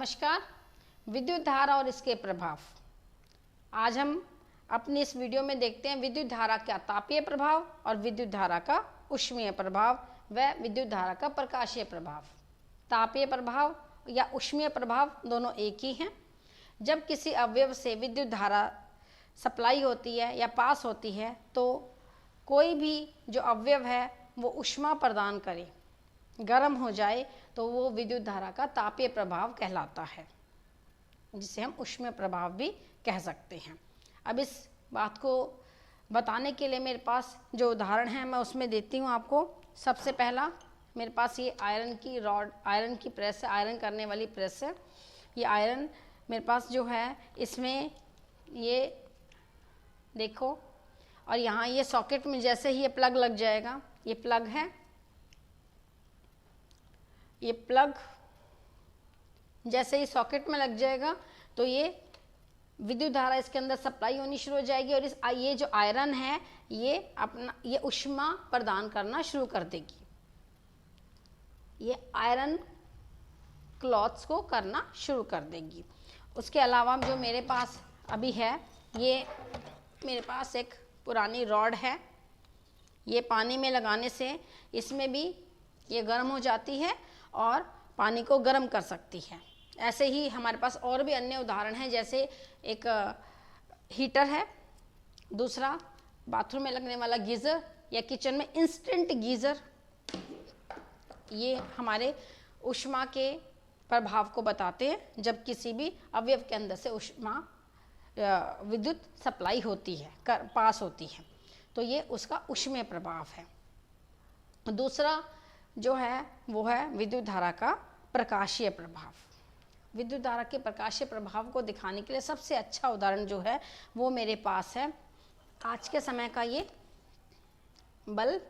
नमस्कार। विद्युत धारा और इसके प्रभाव। आज हम अपनी इस वीडियो में देखते हैं विद्युत धारा का तापीय प्रभाव और विद्युत धारा का ऊष्मीय प्रभाव व विद्युत धारा का प्रकाशीय प्रभाव। तापीय प्रभाव या ऊष्मीय प्रभाव दोनों एक ही हैं। जब किसी अवयव से विद्युत धारा सप्लाई होती है या पास होती है तो कोई भी जो अवयव है वो ऊष्मा प्रदान करे, गर्म हो जाए तो वो विद्युत धारा का तापीय प्रभाव कहलाता है, जिसे हम ऊष्मीय प्रभाव भी कह सकते हैं। अब इस बात को बताने के लिए मेरे पास जो उदाहरण है मैं उसमें देती हूँ आपको। सबसे पहला मेरे पास ये आयरन की रॉड, आयरन की प्रेस है, आयरन करने वाली प्रेस है। ये आयरन मेरे पास जो है इसमें ये देखो, और यहाँ ये सॉकेट में जैसे ही ये प्लग लग जाएगा, ये प्लग है, ये प्लग जैसे ही सॉकेट में लग जाएगा तो ये विद्युत धारा इसके अंदर सप्लाई होनी शुरू हो जाएगी और ये जो आयरन है ये ऊष्मा प्रदान करना शुरू कर देगी। ये आयरन क्लॉथ्स को करना शुरू कर देगी। उसके अलावा जो मेरे पास अभी है, ये मेरे पास एक पुरानी रॉड है। ये पानी में लगाने से इसमें भी ये गर्म हो जाती है और पानी को गर्म कर सकती है। ऐसे ही हमारे पास और भी अन्य उदाहरण हैं, जैसे एक हीटर है, दूसरा बाथरूम में लगने वाला गीज़र या किचन में इंस्टेंट गीज़र। ये हमारे ऊष्मा के प्रभाव को बताते हैं जब किसी भी अवयव के अंदर से ऊष्मा विद्युत सप्लाई होती है, पास होती है, तो ये उसका ऊष्मीय प्रभाव है। दूसरा जो है वो है विद्युत धारा का प्रकाशीय प्रभाव। विद्युत धारा के प्रकाशीय प्रभाव को दिखाने के लिए सबसे अच्छा उदाहरण जो है वो मेरे पास है आज के समय का ये बल्ब।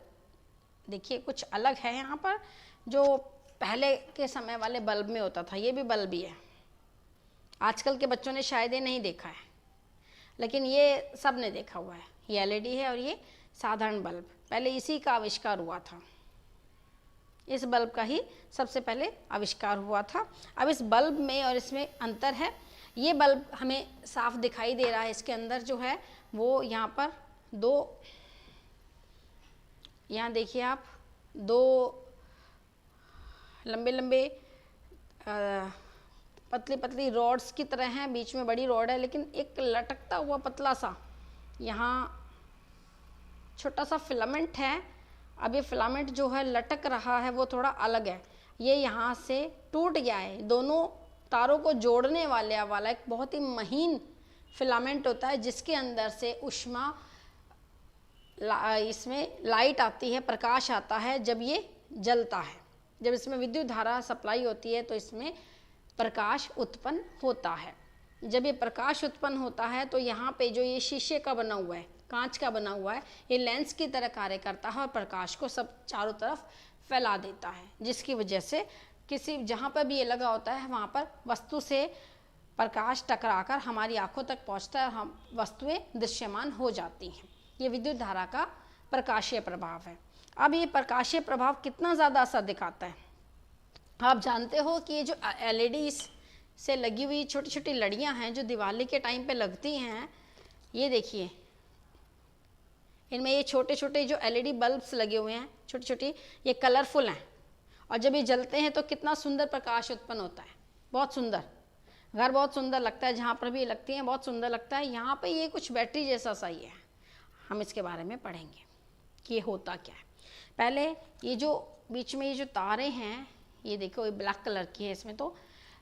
देखिए कुछ अलग है यहाँ पर, जो पहले के समय वाले बल्ब में होता था। ये भी बल्ब ही है। आजकल के बच्चों ने शायद ये नहीं देखा है, लेकिन ये सब ने देखा हुआ है। ये एलईडी है और ये साधारण बल्ब, पहले इसी का आविष्कार हुआ था। इस बल्ब का ही सबसे पहले आविष्कार हुआ था। अब इस बल्ब में और इसमें अंतर है। ये बल्ब हमें साफ दिखाई दे रहा है, इसके अंदर जो है वो यहाँ पर दो, यहाँ देखिए आप, दो लंबे लंबे पतली पतली रॉड्स की तरह हैं। बीच में बड़ी रॉड है, लेकिन एक लटकता हुआ पतला सा यहाँ छोटा सा फिलामेंट है। अब ये फिलामेंट जो है लटक रहा है वो थोड़ा अलग है। ये यहाँ से टूट गया है। दोनों तारों को जोड़ने वाला एक बहुत ही महीन फिलामेंट होता है, जिसके अंदर से ऊष्मा, इसमें लाइट आती है, प्रकाश आता है जब ये जलता है। जब इसमें विद्युत धारा सप्लाई होती है तो इसमें प्रकाश उत्पन्न होता है। जब ये प्रकाश उत्पन्न होता है तो यहाँ पे जो ये शीशे का बना हुआ है, कांच का बना हुआ है, ये लेंस की तरह कार्य करता है और प्रकाश को सब चारों तरफ फैला देता है, जिसकी वजह से किसी जहाँ पर भी ये लगा होता है वहाँ पर वस्तु से प्रकाश टकराकर हमारी आंखों तक पहुँचता है और हम वस्तुएं दृश्यमान हो जाती हैं। ये विद्युत धारा का प्रकाशीय प्रभाव है। अब ये प्रकाशीय प्रभाव कितना ज़्यादा असर दिखाता है, आप जानते हो कि ये जो एलईडी से लगी हुई छोटी छोटी लड़ियाँ हैं जो दिवाली के टाइम पे लगती हैं, ये देखिए इनमें ये छोटे छोटे जो एलईडी बल्ब्स लगे हुए हैं, छोटी छोटी, ये कलरफुल हैं और जब ये जलते हैं तो कितना सुंदर प्रकाश उत्पन्न होता है। बहुत सुंदर, घर बहुत सुंदर लगता है, जहाँ पर भी लगती हैं बहुत सुंदर लगता है। यहाँ पे ये कुछ बैटरी जैसा सा ही है, हम इसके बारे में पढ़ेंगे कि ये होता क्या है। पहले ये जो बीच में ये जो तारें हैं, ये देखो ये ब्लैक कलर की है इसमें, तो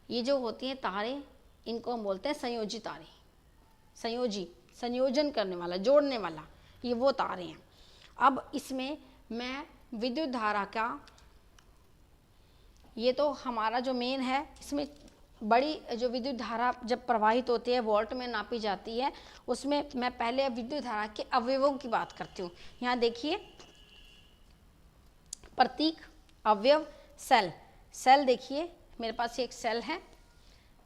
ये जो होती हैं तारें, इनको हम बोलते हैं संयोजी तारें। संयोजी, संयोजन करने वाला, जोड़ने वाला, ये वो तारें हैं। अब इसमें मैं विद्युत धारा का, ये तो हमारा जो मेन है, इसमें बड़ी जो विद्युत धारा जब प्रवाहित होती है वोल्ट में नापी जाती है, उसमें मैं पहले विद्युत धारा के अवयवों की बात करती हूँ। यहाँ देखिए प्रतीक, अवयव, सेल। सेल देखिए मेरे पास एक सेल है।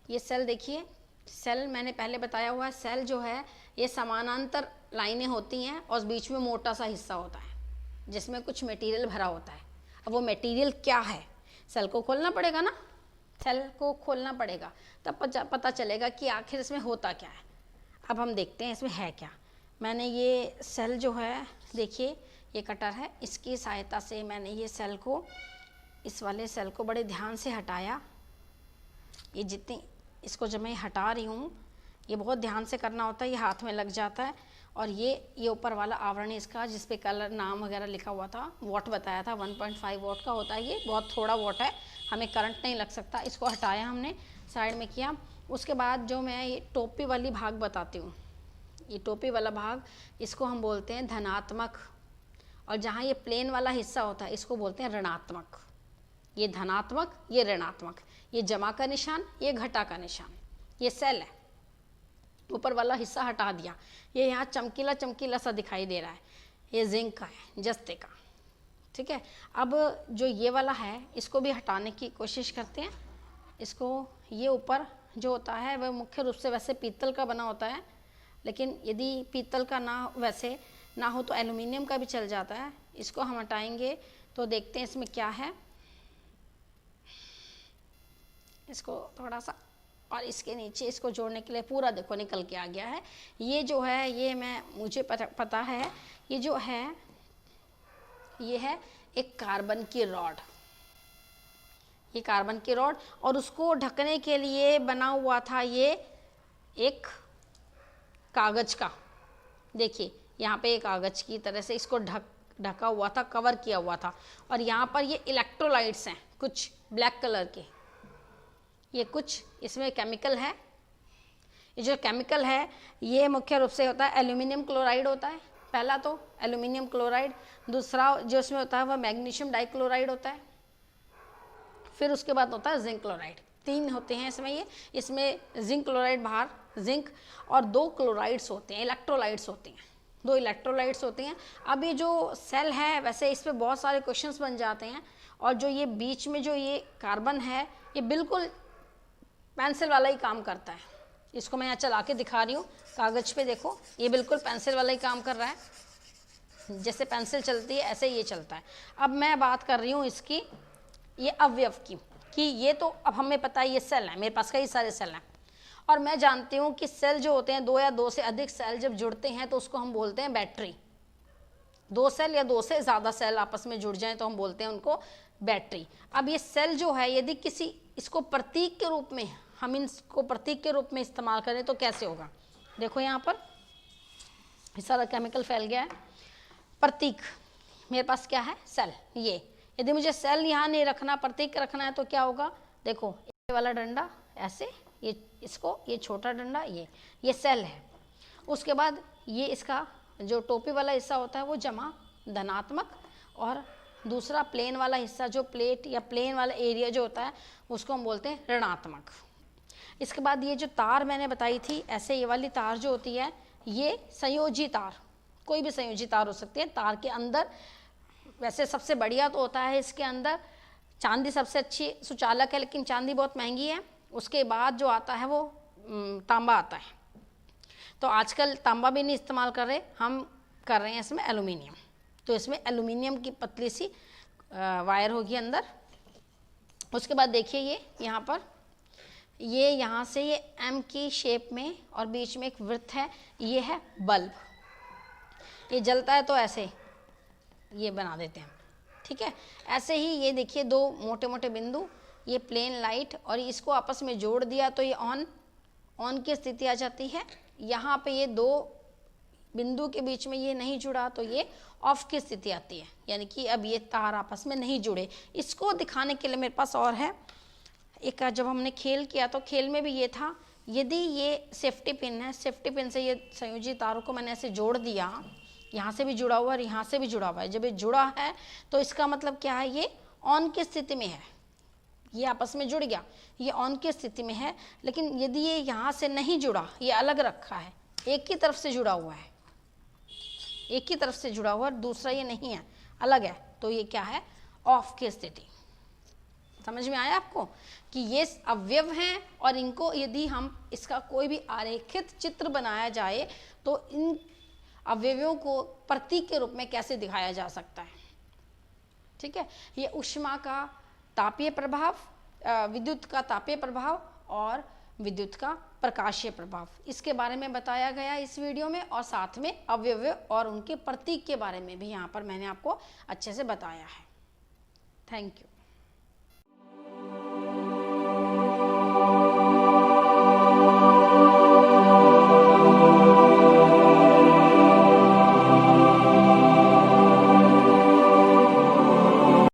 ये सेल देखिए, सेल मैंने पहले बताया हुआ है। सेल जो है ये समानांतर लाइनें होती हैं और बीच में मोटा सा हिस्सा होता है जिसमें कुछ मटेरियल भरा होता है। अब वो मटेरियल क्या है, सेल को खोलना पड़ेगा ना, सेल को खोलना पड़ेगा, तब पता चलेगा कि आखिर इसमें होता क्या है। अब हम देखते हैं इसमें है क्या। मैंने ये सेल जो है, देखिए ये कटर है, इसकी सहायता से मैंने ये सेल को, इस वाले सेल को बड़े ध्यान से हटाया। ये जितनी, इसको जब मैं हटा रही हूँ, ये बहुत ध्यान से करना होता है, ये हाथ में लग जाता है। और ये ऊपर वाला आवरण है इसका, जिस पे कलर नाम वगैरह लिखा हुआ था, वॉट बताया था, 1.5 वॉट का होता है ये, बहुत थोड़ा वॉट है, हमें करंट नहीं लग सकता। इसको हटाया हमने, साइड में किया। उसके बाद जो मैं ये टोपी वाली भाग बताती हूँ, ये टोपी वाला भाग, इसको हम बोलते हैं धनात्मक, और जहाँ ये प्लेन वाला हिस्सा होता है इसको बोलते हैं ऋणात्मक। ये धनात्मक, ये ऋणात्मक, ये जमा का निशान, ये घटा का निशान। ये सेल है, ऊपर वाला हिस्सा हटा दिया, ये यहाँ चमकीला चमकीला सा दिखाई दे रहा है, ये जिंक का है, जस्ते का। ठीक है, अब जो ये वाला है इसको भी हटाने की कोशिश करते हैं। इसको, ये ऊपर जो होता है वह मुख्य रूप से वैसे पीतल का बना होता है, लेकिन यदि पीतल का वैसे ना हो तो एल्युमिनियम का भी चल जाता है। इसको हम हटाएंगे तो देखते हैं इसमें क्या है। इसको थोड़ा सा, और इसके नीचे इसको जोड़ने के लिए पूरा देखो निकल के आ गया है। ये जो है, ये मुझे पता है, ये जो है ये है एक कार्बन की रॉड, ये कार्बन की रॉड, और उसको ढकने के लिए बना हुआ था ये एक कागज का। देखिए यहाँ पे एक कागज की तरह से इसको ढका हुआ था, कवर किया हुआ था। और यहाँ पर ये इलेक्ट्रोलाइट्स हैं कुछ ब्लैक कलर के, ये कुछ इसमें केमिकल है। ये जो केमिकल है ये मुख्य रूप से होता है एल्यूमिनियम क्लोराइड होता है, पहला तो एल्यूमिनियम क्लोराइड, दूसरा जो इसमें होता है वह मैग्नीशियम डाइक्लोराइड होता है, फिर उसके बाद होता है जिंक क्लोराइड। 3 होते हैं इसमें। ये इसमें जिंक क्लोराइड बाहर, जिंक, और 2 क्लोराइड्स होते हैं, इलेक्ट्रोलाइट्स होते हैं, 2 इलेक्ट्रोलाइट्स होते हैं। अब ये जो सेल है वैसे इस पर बहुत सारे क्वेश्चंस बन जाते हैं, और जो ये बीच में जो ये कार्बन है ये बिल्कुल पेंसिल वाला ही काम करता है। इसको मैं यहाँ चला के दिखा रही हूँ कागज पे, देखो ये बिल्कुल पेंसिल वाला ही काम कर रहा है, जैसे पेंसिल चलती है ऐसे ये चलता है। अब मैं बात कर रही हूँ इसकी, ये अवयव की, कि ये तो अब हमें पता है ये सेल है, मेरे पास कई सारे सेल हैं, और मैं जानती हूँ कि सेल जो होते हैं, 2 या 2 से अधिक सेल जब जुड़ते हैं तो उसको हम बोलते हैं बैटरी। 2 सेल या 2 से ज़्यादा सेल आपस में जुड़ जाएं तो हम बोलते हैं उनको बैटरी। अब ये सेल जो है, यदि किसी इसको प्रतीक के रूप में, हम इसको प्रतीक के रूप में इस्तेमाल करें तो कैसे होगा। देखो यहाँ पर ये सारा केमिकल फैल गया है। प्रतीक, मेरे पास क्या है, सेल। ये यदि मुझे सेल यहाँ नहीं रखना, प्रतीक रखना है तो क्या होगा, देखो ये वाला डंडा ऐसे, ये इसको, ये छोटा डंडा, ये सेल है। उसके बाद ये इसका जो टोपी वाला हिस्सा होता है वो जमा, धनात्मक, और दूसरा प्लेन वाला हिस्सा, जो प्लेट या प्लेन वाला एरिया जो होता है उसको हम बोलते हैं ऋणात्मक। इसके बाद ये जो तार मैंने बताई थी, ऐसे ये वाली तार जो होती है ये संयोजी तार, कोई भी संयोजी तार हो सकती है। तार के अंदर वैसे सबसे बढ़िया तो होता है इसके अंदर चांदी, सबसे अच्छी सुचालक है, लेकिन चांदी बहुत महंगी है। उसके बाद जो आता है वो तांबा आता है, तो आजकल तांबा भी नहीं इस्तेमाल कर रहे, हम कर रहे हैं इसमें एल्युमिनियम। तो इसमें एल्युमिनियम की पतली सी वायर होगी अंदर। उसके बाद देखिए ये यहाँ पर, ये यहाँ से ये एम की शेप में और बीच में एक वृत्त है, ये है बल्ब। ये जलता है तो ऐसे ये बना देते हैं, ठीक है। ऐसे ही ये देखिए 2 मोटे मोटे बिंदु, ये प्लेन लाइट, और इसको आपस में जोड़ दिया तो ये ऑन की स्थिति आ जाती है। यहाँ पे ये 2 बिंदु के बीच में ये नहीं जुड़ा तो ये ऑफ की स्थिति आती है, यानी कि अब ये तार आपस में नहीं जुड़े। इसको दिखाने के लिए मेरे पास और है एक, जब हमने खेल किया तो खेल में भी ये था, यदि ये सेफ्टी पिन है, सेफ्टी पिन से ये संयोजी तारों को मैंने ऐसे जोड़ दिया, यहाँ से भी जुड़ा हुआ है, यहाँ से भी जुड़ा हुआ है। जब ये जुड़ा है तो इसका मतलब क्या है, ये ऑन की स्थिति में है, ये आपस में जुड़ गया, ये ऑन की स्थिति में है। लेकिन यदि ये यहाँ से नहीं जुड़ा, ये अलग रखा है, एक की तरफ से जुड़ा हुआ है, एक की तरफ से जुड़ा हुआ, दूसरा ये नहीं है, अलग है, तो ये क्या है, ऑफ की स्थिति। समझ में आया आपको कि ये अवयव हैं, और इनको यदि हम इसका कोई भी आरेखित चित्र बनाया जाए तो इन अवयवों को प्रतीक के रूप में कैसे दिखाया जा सकता है, ठीक है। ये ऊष्मा का तापीय प्रभाव, विद्युत का तापीय प्रभाव और विद्युत का प्रकाशीय प्रभाव, इसके बारे में बताया गया इस वीडियो में, और साथ में अवयव और उनके प्रतीक के बारे में भी यहाँ पर मैंने आपको अच्छे से बताया है। Thank you.